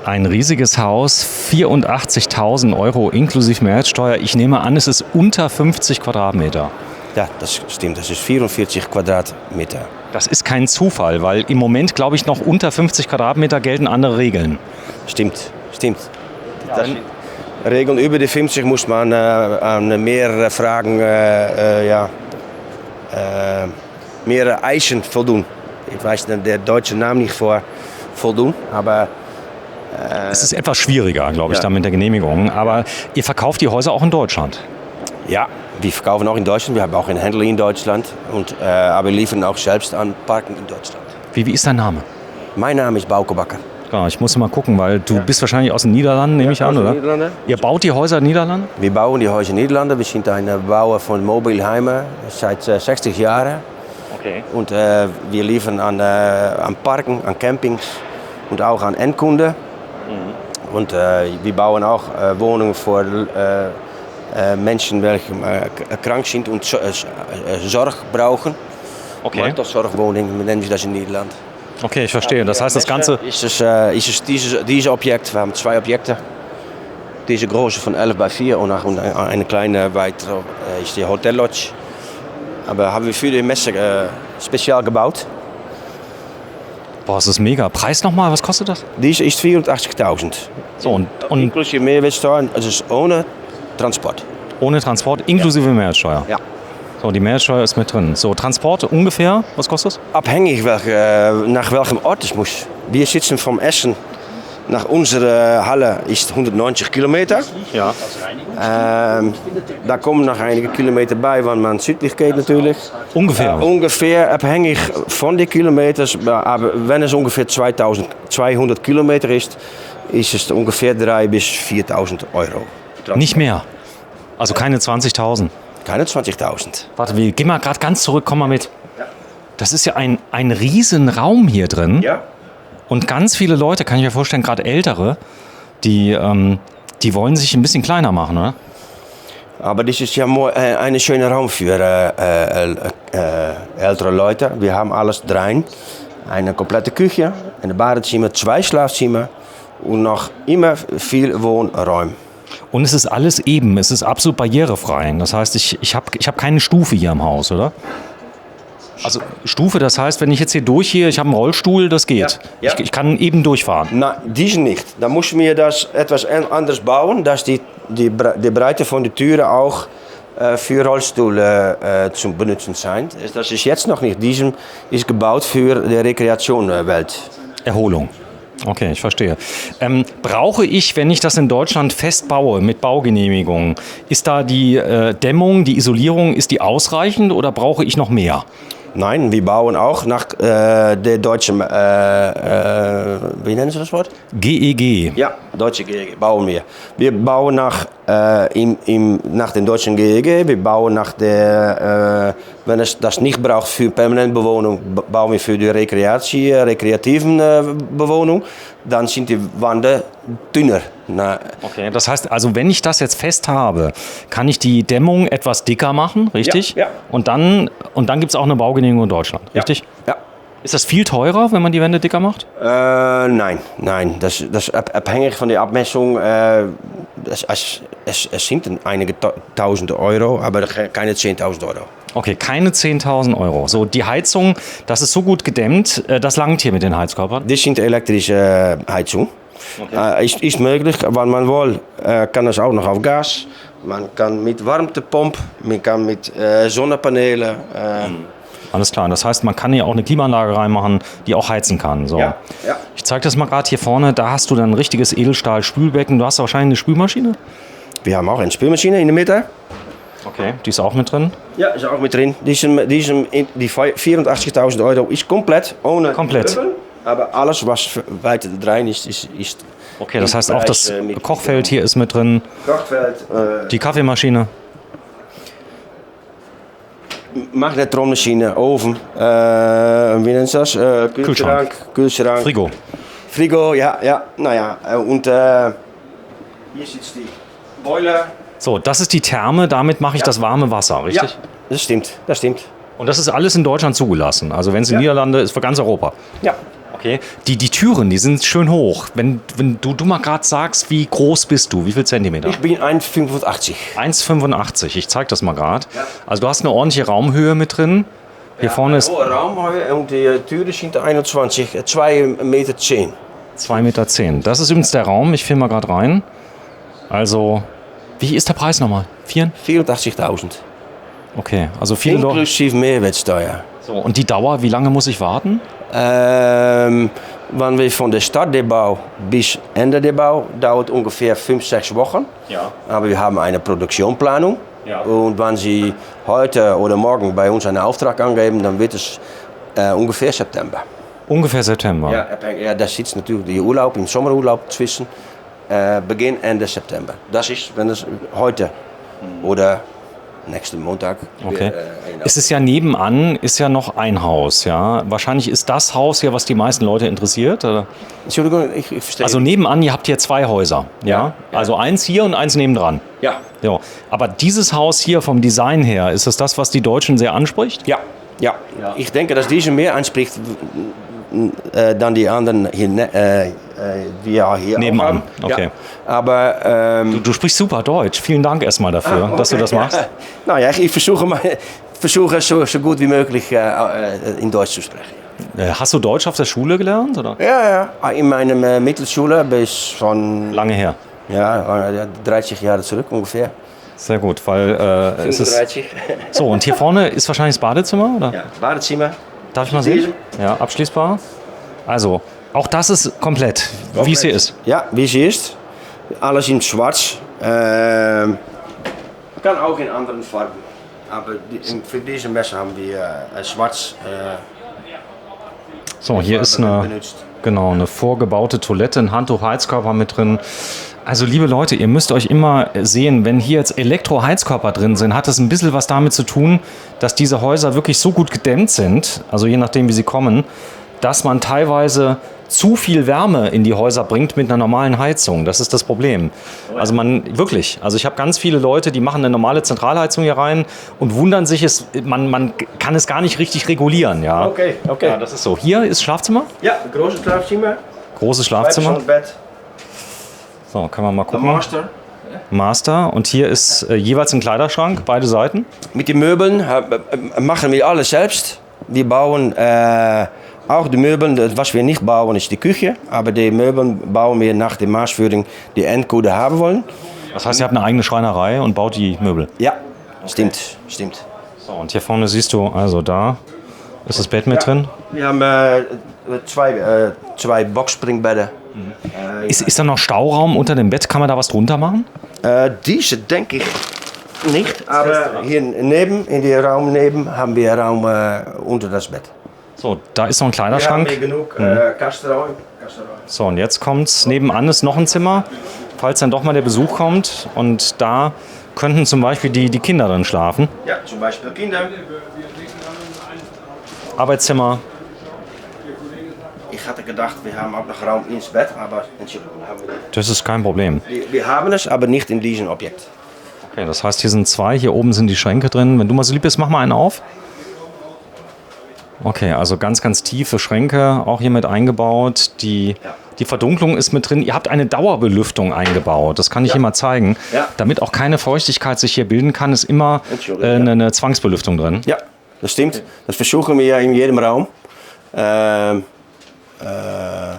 Ein riesiges Haus, 84.000 Euro inklusive Mehrwertsteuer. Ich nehme an, es ist unter 50 Quadratmeter. Ja, das stimmt. Das ist 44 Quadratmeter. Das ist kein Zufall, weil im Moment, glaube ich, noch unter 50 Quadratmeter gelten andere Regeln. Stimmt. Regeln über die 50 muss man an mehr Fragen, mehr Eisen voldoen. Ich weiß der deutsche Namen nicht voldoen, aber Es ist etwas schwieriger, glaube ich, da mit der Genehmigung. Aber ihr verkauft die Häuser auch in Deutschland? ja, wir verkaufen auch in Deutschland. Wir haben auch einen Händler in Deutschland, aber wir liefern auch selbst an Parken in Deutschland. Wie ist dein Name? Mein Name ist Bauke Bakker. Ja, ich muss mal gucken, weil du bist wahrscheinlich aus den Niederlanden, nehme ich an, oder? Niederlanden. Ihr baut die Häuser in den Niederlanden? Wir bauen die Häuser in Niederlanden. Wir sind ein Bauer von Mobilheimen seit 60 Jahren. Okay. Und wir liefern an Parken, an Campings und auch an Endkunden. Und wir bauen auch Wohnungen für Menschen, welche krank sind und Zorg brauchen. Okay. Mantelzorgwoningen nennen wir das in Nederland. Okay, ich verstehe. Das heißt, das Ganze... Ist es dieses Objekt, wir haben zwei Objekte. Diese große von 11 bei 4 und eine kleine weitere ist die Hotel Lodge. Aber haben wir für die Messe spezial gebaut. Boah, das ist mega. Preis nochmal, was kostet das? Diese ist 84.000. So, und Inklusive Mehrwertsteuer, also ist ohne Transport. ohne Transport, inklusive Mehrwertsteuer? Ja. So, die Mehrwertsteuer ist mit drin. So, Transport ungefähr, was kostet das? Abhängig nach welchem Ort es muss. Wir sitzen vom Essen nach unserer Halle ist 190 Kilometer. Ja. Da kommen noch einige Kilometer bei, wenn man südlich geht natürlich. Ungefähr? Ungefähr abhängig von den Kilometers. Aber wenn es ungefähr 2200 Kilometer ist, ist es ungefähr 3.000 bis 4.000 Euro. Nicht mehr. Also keine 20.000. Keine 20.000. Warte, wir gehen mal gerade ganz zurück, komm mal mit. Das ist ja ein riesen Raum hier drin. Ja. Und ganz viele Leute, kann ich mir vorstellen, gerade Ältere, die wollen sich ein bisschen kleiner machen, oder? Aber das ist ja ein schöner Raum für ältere Leute. Wir haben alles drein. Eine komplette Küche, ein Badezimmer, 2 Schlafzimmer und noch immer viel Wohnräume. Und es ist alles eben, es ist absolut barrierefrei. Das heißt, ich hab keine Stufe hier im Haus, oder? Also Stufe, das heißt, wenn ich jetzt hier durchgehe, ich habe einen Rollstuhl, das geht. Ja. Ich kann eben durchfahren. Nein, diese nicht. Da muss mir das etwas anders bauen, dass die Breite von der Türen auch für Rollstuhl zu benutzen sein. Das ist jetzt noch nicht. Diesem ist gebaut für die Rekreationswelt. Erholung. Okay, ich verstehe. Brauche ich, wenn ich das in Deutschland festbaue mit Baugenehmigung, ist da die Dämmung, die Isolierung, ist die ausreichend oder brauche ich noch mehr? Nein, wir bauen auch nach der deutschen, wie nennen Sie das Wort? GEG. Ja, deutsche GEG bauen wir. Wir bauen nach dem deutschen GEG, wir bauen nach der, wenn es das nicht braucht für permanente Bewohnung, bauen wir für die rekreativen Bewohnung. Dann sind die Wände dünner. Okay, das heißt, also wenn ich das jetzt fest habe, kann ich die Dämmung etwas dicker machen, richtig? Ja. Und dann gibt es auch eine Baugenehmigung in Deutschland, richtig? Ja. Ist das viel teurer, wenn man die Wände dicker macht? Nein. Das ist abhängig von der Abmessung. Es sind einige tausend Euro, aber keine 10.000 Euro. Okay, keine 10.000 Euro. So, die Heizung, das ist so gut gedämmt, das langt hier mit den Heizkörpern? Das sind elektrische Heizung. Okay. Ist möglich, wenn man will, kann es auch noch auf Gas. Man kann mit Warmtepomp, man kann mit Sonnenpanelen. Alles klar, das heißt, man kann hier auch eine Klimaanlage reinmachen, die auch heizen kann. So. Ja. Ich zeige das mal gerade hier vorne, da hast du dann ein richtiges Edelstahl-Spülbecken. Du hast wahrscheinlich eine Spülmaschine? Wir haben auch eine Spülmaschine in der Mitte. Okay, die ist auch mit drin? Ja, ist auch mit drin. Die 84.000 Euro ist komplett ohne Öfen, aber alles, was weiter rein ist. Okay, das heißt auch das Kochfeld hier ist mit drin. Kochfeld. Die Kaffeemaschine. Magnetronmaschine, Ofen, wie nennt das? Kühlschrank. Frigo, ja. Naja, und hier sitzt die Boiler. So, das ist die Therme, damit mache ich das warme Wasser, richtig? Ja, das stimmt. Und das ist alles in Deutschland zugelassen. Also wenn es in Niederlande ist, für ganz Europa. Ja. Okay. Die Türen, die sind schön hoch. Wenn du mal gerade sagst, wie groß bist du? Wie viel Zentimeter? Ich bin 1,85. 1,85. Ich zeig das mal gerade. Also du hast eine ordentliche Raumhöhe mit drin. Hier vorne ist Hohe Raumhöhe und die Türen sind 2,10 Meter. 2,10 Meter. Das ist übrigens der Raum. Ich filme mal gerade rein. Also, wie ist der Preis nochmal? 84.000. Okay, also viele Leute. Inklusive Mehrwertsteuer. So, und die Dauer, wie lange muss ich warten? Wenn wir von der Start der Bau bis Ende der Bau dauert ungefähr 5-6 Wochen. Ja. Aber wir haben eine Produktionsplanung. Ja. Und wenn Sie heute oder morgen bei uns einen Auftrag angeben, dann wird es ungefähr September. Ungefähr September. Ja, da sitzt natürlich der Urlaub, im Sommerurlaub zwischen Beginn Ende September. Das ist, wenn es heute oder nächsten Montag. Okay. Es ist ja nebenan, ist ja noch ein Haus, ja. Wahrscheinlich ist das Haus hier, was die meisten Leute interessiert, oder? Entschuldigung, ich verstehe. Also nebenan, ihr habt hier 2 Häuser, ja? Also eins hier und eins nebendran. Ja. Ja. Aber dieses Haus hier vom Design her, ist das, was die Deutschen sehr anspricht? Ja. Ich denke, dass diese mehr anspricht dann die anderen hier, die wir hier nebenan. Auch haben. Okay. Ja. Aber du sprichst super Deutsch. Vielen Dank erstmal dafür, dass du das machst. Ja. Ich versuche so gut wie möglich in Deutsch zu sprechen. Hast du Deutsch auf der Schule gelernt? Oder? Ja. In meiner Mittelschule bis von... Lange her. Ja, 30 Jahre zurück ungefähr. Sehr gut, weil es ist... 35. So, und hier vorne ist wahrscheinlich das Badezimmer, oder? Ja, Badezimmer. Darf ich mal sehen? Ja, abschließbar. Also, auch das ist komplett, wie es hier ist. Ja, wie es hier ist. Alles in schwarz. Kann auch in anderen Farben. Aber für diese Messe haben wir schwarz so, hier ist eine vorgebaute Toilette, ein Handtuch, Heizkörper mit drin. Also liebe Leute, ihr müsst euch immer sehen, wenn hier jetzt Elektroheizkörper drin sind, hat das ein bisschen was damit zu tun, dass diese Häuser wirklich so gut gedämmt sind, also je nachdem wie sie kommen, dass man teilweise zu viel Wärme in die Häuser bringt mit einer normalen Heizung. Das ist das Problem. Also also ich habe ganz viele Leute, die machen eine normale Zentralheizung hier rein und wundern sich, man kann es gar nicht richtig regulieren. Ja. Okay. Ja, das ist so. Hier ist Schlafzimmer? Ja, großes Schlafzimmer. Großes Schlafzimmer. Bett. So, können wir mal gucken. Master. Master. Und hier ist jeweils ein Kleiderschrank, beide Seiten. Mit den Möbeln machen wir alles selbst. Wir bauen auch die Möbel, was wir nicht bauen, ist die Küche. Aber die Möbel bauen wir nach der Maßführung, die Endkunde haben wollen. Das heißt, ihr habt eine eigene Schreinerei und baut die Möbel? Ja, stimmt. So, und hier vorne siehst du, also da ist das Bett mit drin. Wir haben zwei Boxspringbetten. Ist da noch Stauraum unter dem Bett? Kann man da was drunter machen? Diese denke ich nicht, aber hier neben, in dem Raum neben, haben wir Raum unter das Bett. So, da ist noch ein Kleiderschrank. Wir haben hier genug Kastenraum. So, und jetzt kommt's. Nebenan ist noch ein Zimmer, falls dann doch mal der Besuch kommt. Und da könnten zum Beispiel die Kinder drin schlafen. Ja, zum Beispiel Kinder. Arbeitszimmer. Ich hatte gedacht, wir haben auch noch Raum ins Bett, aber Entschuldigung, haben wir nicht. Das ist kein Problem. Wir haben es, aber nicht in diesem Objekt. Okay, das heißt, hier sind 2, hier oben sind die Schränke drin. Wenn du mal so lieb bist, mach mal einen auf. Okay, also ganz, ganz tiefe Schränke, auch hier mit eingebaut. Die Verdunklung ist mit drin. Ihr habt eine Dauerbelüftung eingebaut, das kann ich hier mal zeigen. Ja. Damit auch keine Feuchtigkeit sich hier bilden kann, ist immer eine Zwangsbelüftung drin. Ja, das stimmt. Das versuchen wir ja in jedem Raum.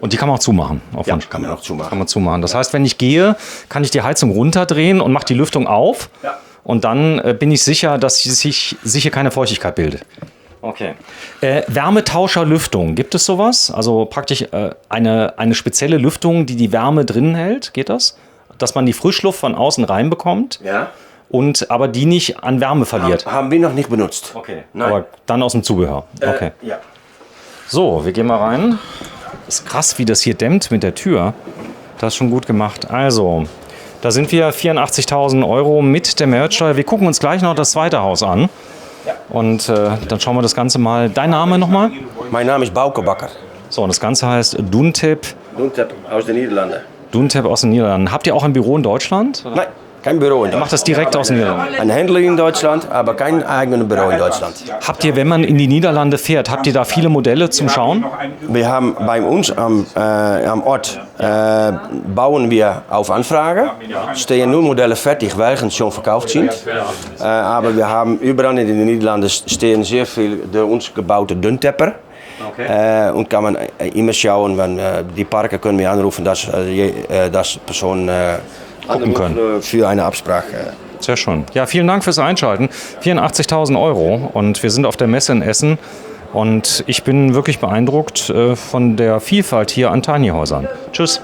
Und die kann man auch zumachen. Ja, kann man auch zumachen. Kann man zumachen. Das heißt, wenn ich gehe, kann ich die Heizung runterdrehen und mache die Lüftung auf. Ja. Und dann bin ich sicher, dass sich hier keine Feuchtigkeit bildet. Okay. Wärmetauscherlüftung, gibt es sowas? Also praktisch eine spezielle Lüftung, die die Wärme drinnen hält, geht das? Dass man die Frischluft von außen reinbekommt, Ja. und aber die nicht an Wärme verliert. Haben wir noch nicht benutzt. Okay. Nein. Aber dann aus dem Zubehör. Okay. Ja. So, wir gehen mal rein. Ist krass, wie das hier dämmt mit der Tür. Das ist schon gut gemacht. Also, da sind wir 84.000 € mit der Mehrwertsteuer. Wir gucken uns gleich noch das zweite Haus an. Ja. Und dann schauen wir das Ganze mal. Dein Name nochmal? Mein Name ist Bauke Bakker. So, und das Ganze heißt Duntep. Duntep aus den Niederlanden. Duntep aus den Niederlanden. Habt ihr auch ein Büro in Deutschland? Oder? Nein, Kein Büro in Deutschland. Macht das direkt aus den Niederlanden? Ein Händler in Deutschland, aber kein eigenes Büro in Deutschland. Habt ihr, wenn man in die Niederlande fährt, habt ihr da viele Modelle zum Schauen? Wir haben bei uns am Ort bauen wir auf Anfrage. Stehen nur Modelle fertig, welche schon verkauft sind. Aber wir haben überall in den Niederlanden stehen sehr viele durch uns gebaute Dünntepper. Okay. Und kann man immer schauen, wenn die Parker können wir anrufen, dass Personen gucken können für eine Absprache. Sehr schön. Ja, vielen Dank fürs Einschalten. 84.000 € und wir sind auf der Messe in Essen und ich bin wirklich beeindruckt von der Vielfalt hier an Tiny Häusern. Tschüss.